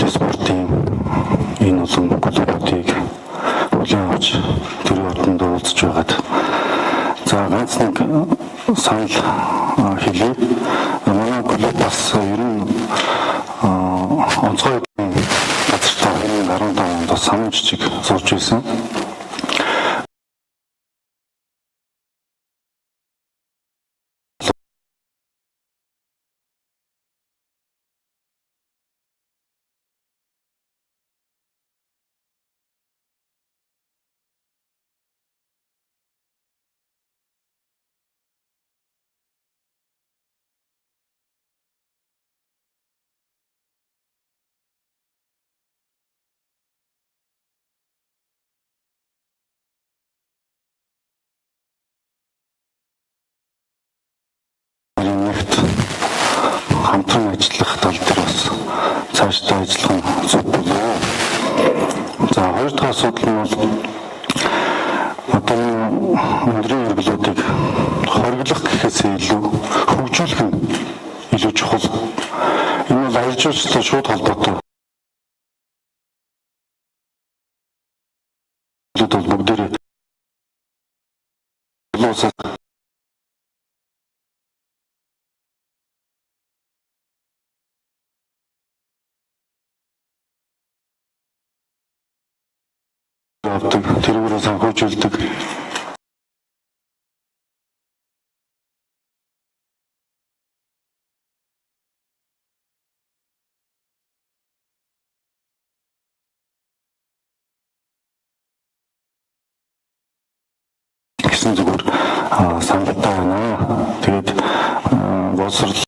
спортын энэ олон клубүүдийг хүлээн авч тэр ордонд уулзж байгаад за ганц нэг санал хэлье. Манай клуб бас ер нь онцгой газартаа 2015 онд самун жижиг сурж байсан. Хамтран ажиллах тал дээр бас цаашдаа ажиллах нь зөв болов. За хоёр дахь асуудал нь бол одоо өндрийн эргэлүүдийг хориглох гэхээсээ илүү хөгжүүлэх нь илүү чухал. Энэ бол аяр жуулчтай шууд холбоотой. Бол бүгдээрээ авдаг, тэрүүрээ санхүүжүүлдэг. Гэсэн зүгээр санагдаа байна. Тэгээд боловсрол